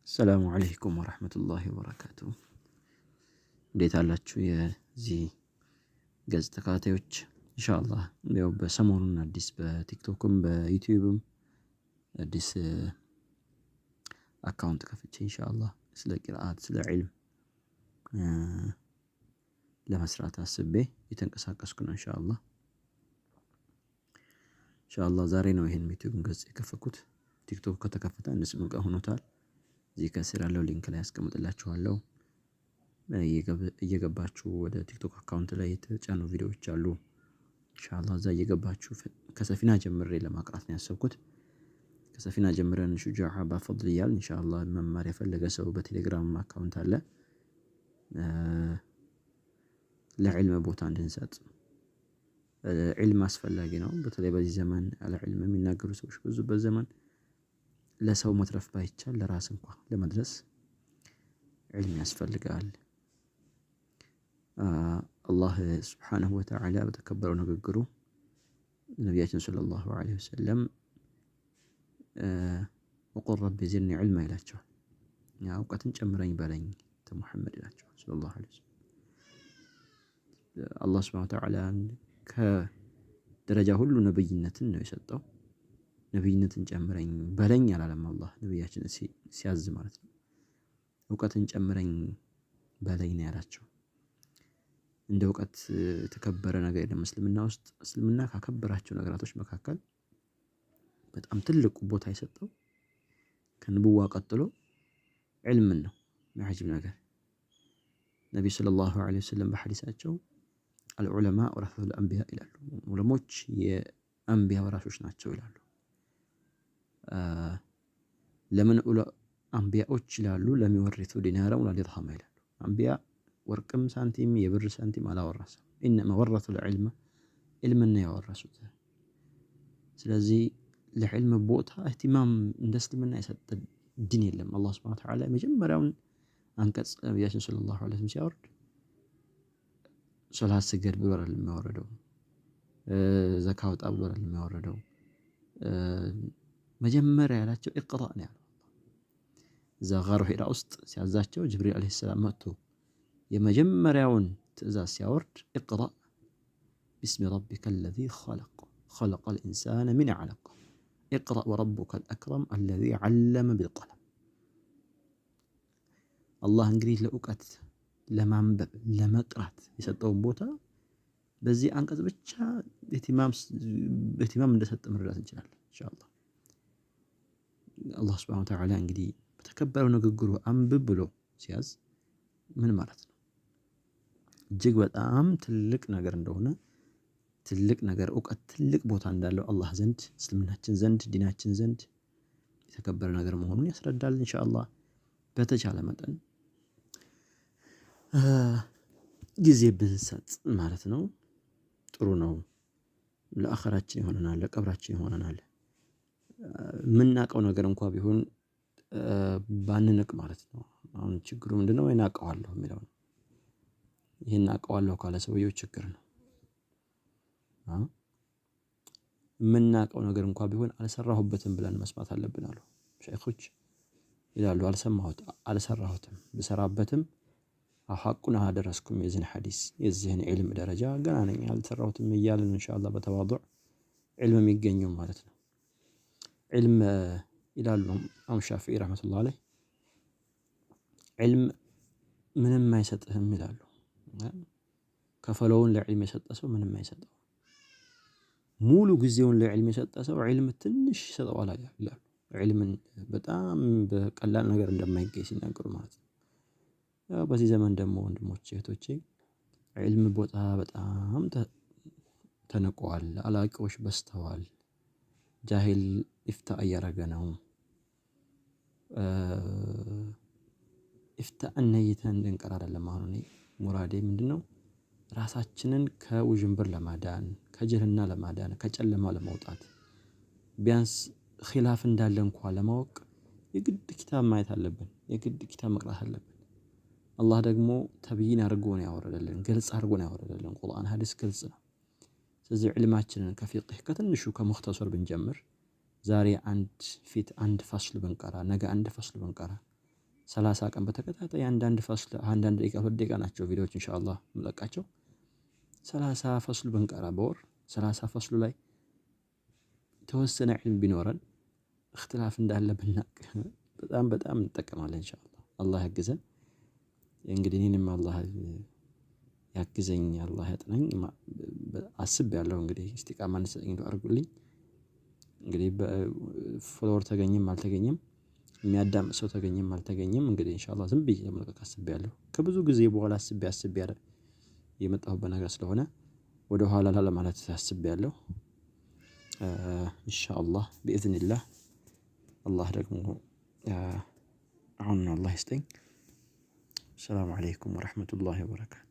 السلام عليكم ورحمة الله وبركاته. እንዴት አላችሁ የዚህ ገጽ ተከታታዮች? ኢንሻአላህ ያው በሰሞኑን አዲስ በቲክቶክም በዩቲዩብም አዲስ አካውንት ከፍቼ ኢንሻአላህ ስለ ቂርአት ስለ ዒልም ለመስራት አስቤ የተንቀሳቀስኩ ነው። ኢንሻአላህ ዛሬ ነው ይሄን ዩቲዩብ ገጽ የከፈትኩት። ቲክቶክ ከተከፈተ አንድ 8 ቀን ሆኖታል። እዚህ ከስር ያለው ሊንክ ላይ አስቀምጥላችኋለሁ። እየገባችሁ ወደ ቲክቶክ አካውንት ላይ የተጫኑ ቪዲዮዎች አሉ። ኢንሻአላህ እዛ እየገባችሁ ከሰፊና ጀምሬ ለማቅራት ነው ያሰብኩት። ከሰፊና ጀምረን ሹጃዓ በፈድል እያልን ኢንሻአላህ መማር የፈለገ ሰው በቴሌግራም አካውንት አለ። ለዕልም ቦታ እንድንሰጥ ዒልም አስፈላጊ ነው። በተለይ በዚህ ዘመን ያለ ዒልም የሚናገሩ ሰዎች በዙበት ዘመን ለሰው መትረፍ ባይቻል ለራስ እንኳን ለመድረስ ዒልም ያስፈልጋል። አላህ ሱብሓነሁ ወተዓላ በተከበረው ንግግሩ ነቢያችን ሰለላሁ ዐለይሂ ወሰለም ወቁል ረቢ ዚድኒ ዒልማ ይላቸዋል። እውቀትን ጨምረኝ በለኝ ሙሐመድ ይላቸዋል ሰለላሁ ዐለይሂ ወሰለም። አላህ ሱብሓነሁ ወተዓላ ከደረጃ ሁሉ ነብይነትን ነው የሰጠው። ነብይነትን ጨምረኝ በለኝ አላለም አላህ ነብያችን ሲያዝ ማለት ነው። እውቀትን ጨምረኝ በለኝ ነው ያላቸው። እንደ እውቀት የተከበረ ነገር የለም እስልምና ውስጥ። እስልምና ካከበራቸው ነገራቶች መካከል በጣም ትልቁ ቦታ የሰጠው ከንቡዋ ቀጥሎ ዒልምን ነው። የሚያጅብ ነገር ነብዩ ሰለላሁ ዐለይሂ ወሰለም በሐዲሳቸው አልዑለማ ወረሰቱል አንቢያ ይላሉ። ዑለሞች የአንቢያ ወራሾች ናቸው ይላሉ። ለምን አንቢያዎች ይላሉ? ለሚወርቱ ዲናራን ወላ ዲርሃማ ይላሉ። አንቢያ ወርቅም ሳንቲም የብር ሳንቲም አላወረሰም። ኢነማ ወረቱል ዒልመ ዒልምን ነው ያወረሱት። ስለዚህ ለዕልም ቦታ እህቲማም እንደ እስልምና የሰጠ ዲን የለም። አላህ ሱብሓነሁ ወተዓላ የመጀመሪያውን አንቀጽ ነቢያችን ሰለላሁ ዐለይሂ ወሰለም ሲያወርድ ሶላት ስገድ ብሎ አይደለም የሚያወርደው። ዘካ አውጣ ብሎ አይደለም የሚያወርደው። መጀመሪያ ያላቸው ኢቅራ ነው ያለው። እዛ ጋሩ ሒራ ውስጥ ሲያዛቸው ጅብሪል ዓለይሂ ሰላም መጥቶ የመጀመሪያውን ትዕዛዝ ሲያወርድ ኢቅራ ቢስሚ ረቢከ አለዚ ኸለቅ ኸለቀል ኢንሳነ ሚን ዐለቅ ኢቅራ ወረቡከል አክረም አለዚ ዐለመ ቢልቀለም። አላህ እንግዲህ ለእውቀት ለማንበብ ለመቅራት የሰጠውን ቦታ በዚህ አንቀጽ ብቻ ኢህቲማም እንደሰጠ መረዳት እንችላለን። ኢንሻአላህ አላህ ሱብሓነሁ ወተዓላ እንግዲህ በተከበረው ንግግሩ አንብብ ብሎ ሲያዝ ምን ማለት ነው? እጅግ በጣም ትልቅ ነገር እንደሆነ ትልቅ ነገር እውቀት ትልቅ ቦታ እንዳለው አላህ ዘንድ እስልምናችን ዘንድ ዲናችን ዘንድ የተከበረ ነገር መሆኑን ያስረዳል። ኢንሻአላህ በተቻለ መጠን ጊዜ ብንሰጥ ማለት ነው ጥሩ ነው። ለአኸራችን ይሆነናል፣ ለቀብራችን ይሆነናል። የምናውቀው ነገር እንኳን ቢሆን ባንንቅ ማለት ነው። አሁን ችግሩ ምንድነው? ወይ አውቀዋለሁ የሚለው ነው። ይሄን አውቀዋለሁ ካለ ሰውየው ችግር ነው። የምናውቀው ነገር እንኳን ቢሆን አልሰራሁበትም ብለን መስማት አለብን አሉ ሸይኾች ይላሉ። አልሰራሁትም ብሰራበትም ሐቁን አደረስኩም የዚህን ሐዲስ የዚህን ዒልም ደረጃ ገና ነኝ አልሰራሁትም እያልን ኢንሻአላህ በተዋዱዕ ዒልም የሚገኘው ማለት ነው። ዒልም ይላሉ ኢማም ሻፊዒ ረሕመቱላህ ዐለይህ ዒልም ምንም አይሰጥህም ይላሉ። ከፈለውን ለዕልም የሰጠ ሰው ምንም አይሰጠው። ሙሉ ጊዜውን ለዕልም የሰጠ ሰው ዒልም ትንሽ ይሰጠዋል ይላሉ። ዒልምን በጣም በቀላል ነገር እንደማይገኝ ሲናገሩ ማለት ነው። ያው በዚህ ዘመን ደግሞ ወንድሞቼ እህቶቼ ዒልም ቦታ በጣም ተንቋል። አላቂዎች በዝተዋል። ጃሂል ኢፍታ እያደረገ ነው። ኢፍታእን ነይተን እንድንቀር አይደለም አሁን እኔ ሙራዴ ምንድነው? ራሳችንን ከውዥንብር ለማዳን ከጅህልና ለማዳን ከጨለማ ለማውጣት ቢያንስ ኺላፍ እንዳለ እንኳን ለማወቅ የግድ ኪታብ ማየት አለብን። የግድ ኪታብ መቅራት አለብን። አላህ ደግሞ ተብይን አድርጎ ነው ያወረደልን፣ ግልጽ አድርጎ ነው ያወረደልን። ቁርአን ሐዲስ ግልጽ ነው። ስለዚህ ዒልማችንን ከፊቅህ ከትንሹ ከሙኽተሰር ብንጀምር ዛሬ አንድ ፈስል ብንቀራ ነገ አንድ ፈስል ብንቀራ 30 ቀን በተከታታይ አንዳንድ ፈስል አንዳንድ ደቂቃ 2 ደቂቃ ናቸው ቪዲዮዎች ኢንሻአላህ የምለቃቸው። 30 ፈስል ብንቀራ በወር 30 ፈስሉ ላይ የተወሰነ ዒልም ቢኖረን እክትላፍ እንዳለ ብናቅ በጣም እንጠቀማለን ኢንሻአላህ። አላህ ያግዘን። እንግዲህ እኔንም አላህ ያግዘኝ፣ አላህ ያጥናኝ አስቤያለሁ። እንግዲህ ኢስቲቃማ እንዲሰጠኝ ዱዓ አድርጉልኝ። እንግዲህ ፎሎወር ተገኘም አልተገኘም የሚያዳምጥ ሰው ተገኘም አልተገኘም እንግዲህ ኢንሻአላህ ዝም ብዬ ለመልቀቅ አስቤያለሁ። ከብዙ ጊዜ በኋላ አስቤ የመጣሁበት ነገር ስለሆነ ወደ ኋላ ላለማለት አስቤያለሁ። ኢንሻአላህ ቢኢዝኒላህ አላህ ደግሞ አሁን አላህ ይስጠኝ። ሰላም አለይኩም ወረሕመቱላሂ ወበረካቱ።